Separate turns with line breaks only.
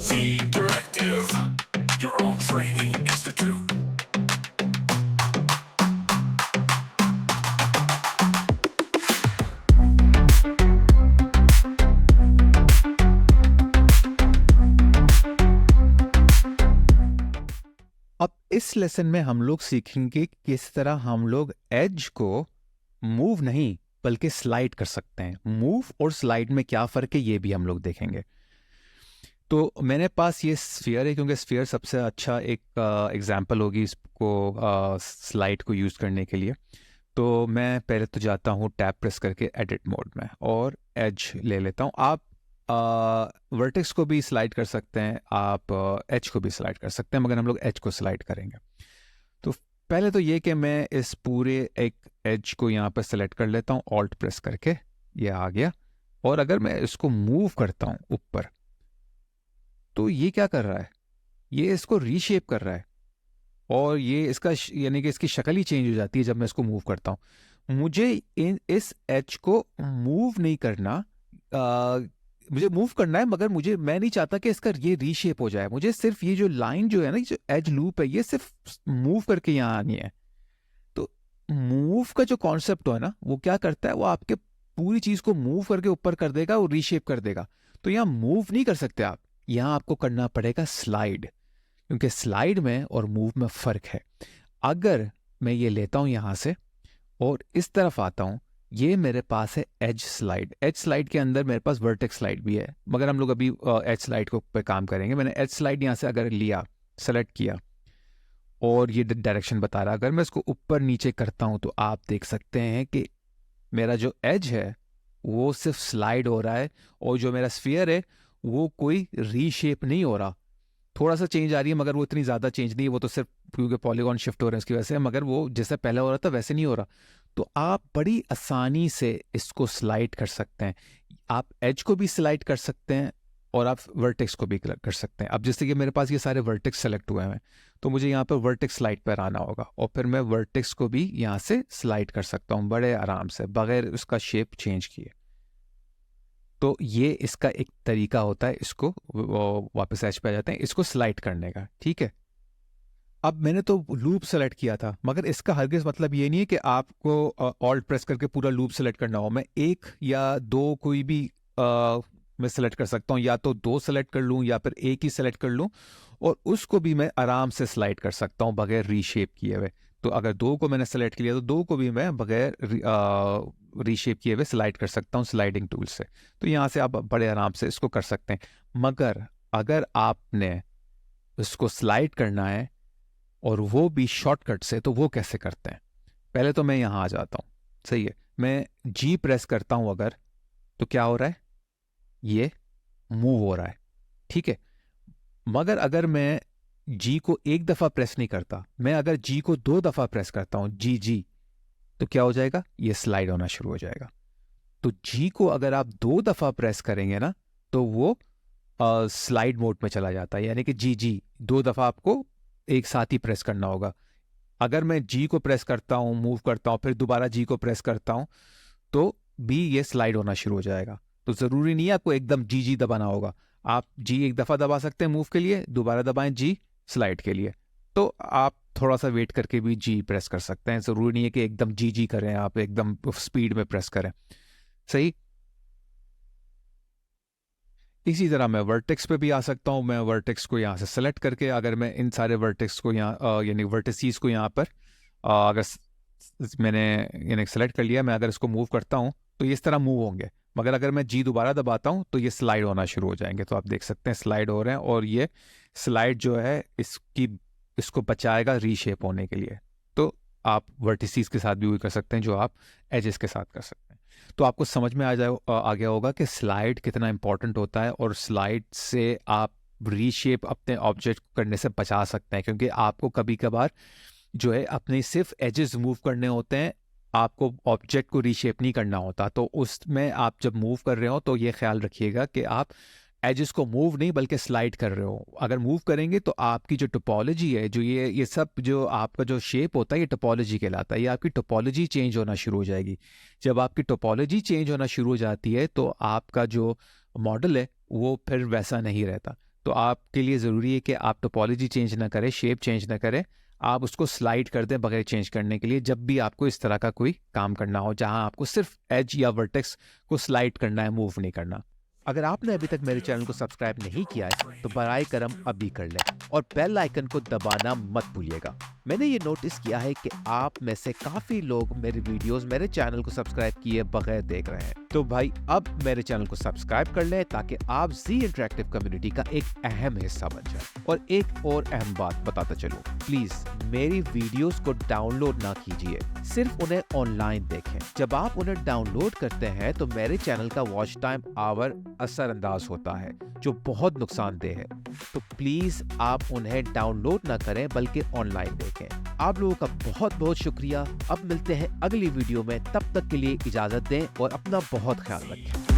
The Directive, your own training institute.
अब इस lesson में हम लोग सीखेंगे कि किस तरह हम लोग एज को मूव नहीं बल्कि स्लाइड कर सकते हैं। मूव और स्लाइड में क्या फ़र्क है ये भी हम लोग देखेंगे। तो मेरे पास ये स्फीयर है क्योंकि स्फीयर सबसे अच्छा एक एग्जांपल होगी इसको स्लाइड को यूज़ करने के लिए। तो मैं पहले तो जाता हूँ टैब प्रेस करके एडिट मोड में और एज ले लेता हूँ। आप वर्टेक्स को भी स्लाइड कर सकते हैं, आप एज को भी स्लाइड कर सकते हैं, मगर हम लोग एज को स्लाइड करेंगे। तो पहले तो ये कि मैं इस पूरे एक एज को यहाँ पर सेलेक्ट कर लेता हूँ, ऑल्ट प्रेस करके ये आ गया। और अगर मैं इसको मूव करता हूँ ऊपर तो ये क्या कर रहा है, ये इसको रीशेप कर रहा है और ये इसका यानी कि इसकी शक्ल ही चेंज हो जाती है जब मैं इसको मूव करता हूँ। मुझे इस एज को मूव नहीं करना, मुझे मूव करना है मगर मैं नहीं चाहता कि इसका ये रीशेप हो जाए। मुझे सिर्फ ये जो लाइन जो है ना, जो एज लूप है, ये सिर्फ मूव करके यहाँ आनी है। तो मूव का जो कॉन्सेप्ट है ना, वो क्या करता है, वो आपके पूरी चीज को मूव करके ऊपर कर देगा और रीशेप कर देगा। तो यहाँ मूव नहीं कर सकते आप, यहाँ आपको करना पड़ेगा स्लाइड, क्योंकि स्लाइड में और मूव में फर्क है। अगर मैं ये लेता हूं यहां से और इस तरफ आता हूं, ये मेरे पास है एज स्लाइड। एज स्लाइड के अंदर मेरे पास वर्टेक्स स्लाइड भी है, मगर हम लोग अभी एज स्लाइड को पे काम करेंगे। मैंने एज स्लाइड यहां से अगर लिया, सेलेक्ट किया और ये डायरेक्शन बता रहा है, अगर मैं इसको ऊपर नीचे करता हूं तो आप देख सकते हैं कि मेरा जो एज है वो सिर्फ स्लाइड हो रहा है और जो मेरा स्फीयर है वो कोई रीशेप नहीं हो रहा। थोड़ा सा चेंज आ रही है मगर वो इतनी ज़्यादा चेंज नहीं है, वो तो सिर्फ क्योंकि पॉलीगॉन शिफ्ट हो रहे हैं उसकी वजह से, मगर वो जैसे पहले हो रहा था वैसे नहीं हो रहा। तो आप बड़ी आसानी से इसको स्लाइड कर सकते हैं। आप एज को भी स्लाइड कर सकते हैं और आप वर्टेक्स को भी कर सकते हैं। अब जैसे कि मेरे पास ये सारे वर्टेक्स सेलेक्ट हुए हैं, तो मुझे यहाँ पर वर्टेक्स स्लाइड पर आना होगा और फिर मैं वर्टेक्स को भी यहाँ से स्लाइड कर सकता हूँ बड़े आराम से, बगैर उसका शेप चेंज किए। तो ये इसका एक तरीका होता है, इसको वापस एज पे आ जाते हैं, इसको स्लाइड करने का। ठीक है, अब मैंने तो लूप सेलेक्ट किया था, मगर इसका हरगिज मतलब ये नहीं है कि आपको ऑल्ट प्रेस करके पूरा लूप सेलेक्ट करना हो। मैं एक या दो कोई भी मैं सेलेक्ट कर सकता हूँ, या तो दो सेलेक्ट कर लूँ या फिर एक ही सेलेक्ट कर लूँ और उसको भी मैं आराम से स्लाइड कर सकता हूँ बगैर रीशेप किए हुए। तो अगर दो को मैंने सेलेक्ट किया तो दो को भी मैं बगैर रीशेप किए हुए स्लाइड कर सकता हूँ स्लाइडिंग टूल से। तो यहाँ से आप बड़े आराम से इसको कर सकते हैं। मगर अगर आपने इसको स्लाइड करना है और वो भी शॉर्टकट से, तो वो कैसे करते हैं? पहले तो मैं यहाँ आ जाता हूँ, सही है, मैं जी प्रेस करता हूँ अगर, तो क्या हो रहा है, ये मूव हो रहा है। ठीक है, मगर अगर मैं जी को एक दफा प्रेस नहीं करता, मैं अगर जी को दो दफा प्रेस करता हूँ, जी जी, तो क्या हो जाएगा, ये स्लाइड होना शुरू हो जाएगा। तो जी को अगर आप दो दफा प्रेस करेंगे ना, तो वो स्लाइड मोड में चला जाता है, यानी कि जी जी दो दफा आपको एक साथ ही प्रेस करना होगा। अगर मैं जी को प्रेस करता हूं, मूव करता हूं, फिर दोबारा जी को प्रेस करता हूं, तो भी ये स्लाइड होना शुरू हो जाएगा। तो जरूरी नहीं है आपको एकदम जी जी दबाना होगा। आप जी एक दफा दबा सकते हैं मूव के लिए, दोबारा दबाएं जी स्लाइड के लिए। तो आप थोड़ा सा वेट करके भी जी प्रेस कर सकते हैं, जरूरी नहीं है कि एकदम जी जी करें, आप एकदम स्पीड में प्रेस करें। सही, इसी तरह मैं वर्टेक्स पे भी आ सकता हूँ। मैं वर्टेक्स को यहाँ से सेलेक्ट करके, अगर मैं इन सारे वर्टेक्स को यहाँ यानी वर्टिसीज को यहाँ पर अगर मैंने यानी सेलेक्ट कर लिया, मैं अगर इसको मूव करता हूँ तो ये इस तरह मूव होंगे, मगर अगर मैं जी दोबारा दबाता हूँ तो ये स्लाइड होना शुरू हो जाएंगे। तो आप देख सकते हैं स्लाइड हो रहे हैं और ये स्लाइड जो है इसको बचाएगा रीशेप होने के लिए। तो आप वर्टिसीज के साथ भी वही कर सकते हैं जो आप एजेस के साथ कर सकते हैं। तो आपको समझ में आ गया होगा कि स्लाइड कितना इंपॉर्टेंट होता है और स्लाइड से आप रीशेप अपने ऑब्जेक्ट करने से बचा सकते हैं, क्योंकि आपको कभी कभार जो है अपने सिर्फ एजेस मूव करने होते हैं, आपको ऑब्जेक्ट को रीशेप नहीं करना होता। तो उसमें आप जब मूव कर रहे हो तो ये ख्याल रखिएगा कि आप एजेस को मूव नहीं बल्कि स्लाइड कर रहे हो। अगर मूव करेंगे तो आपकी जो टोपोलॉजी है, जो ये सब जो आपका जो शेप होता है, ये टोपोलॉजी कहलाता है। ये आपकी टोपोलॉजी चेंज होना शुरू हो जाएगी। जब आपकी टोपोलॉजी चेंज होना शुरू हो जाती है तो आपका जो मॉडल है वो फिर वैसा नहीं रहता। तो आपके लिए ज़रूरी है कि आप टोपोलॉजी चेंज ना करें, शेप चेंज ना करें, आप उसको स्लाइड कर दें बगैर चेंज करने के लिए, जब भी आपको इस तरह का कोई काम करना हो जहां आपको सिर्फ एज या वर्टेक्स को स्लाइड करना है, मूव नहीं करना। अगर आपने अभी तक मेरे चैनल को सब्सक्राइब नहीं किया है तो बराए करम अभी कर लें और बेल आइकन को दबाना मत भूलिएगा। मैंने ये नोटिस किया है कि आप में से काफी लोग मेरे वीडियोस मेरे चैनल को सब्सक्राइब किए बगैर देख रहे हैं, तो भाई अब मेरे चैनल को सब्सक्राइब कर लें ताकि आप जी इंटरेक्टिव कम्युनिटी का एक अहम हिस्सा बन जाए। और एक और अहम बात बताता चलूं, प्लीज मेरी वीडियोस को डाउनलोड ना कीजिए, सिर्फ उन्हें ऑनलाइन देखें। जब आप उन्हें डाउनलोड करते हैं तो मेरे चैनल का वॉच टाइम आवर असरअंदाज होता है, जो बहुत नुकसानदेह है। तो प्लीज आप उन्हें डाउनलोड ना करें बल्कि ऑनलाइन देखें। आप लोगों का बहुत बहुत शुक्रिया। अब मिलते हैं अगली वीडियो में, तब तक के लिए इजाजत दें और अपना बहुत ख्याल रखें।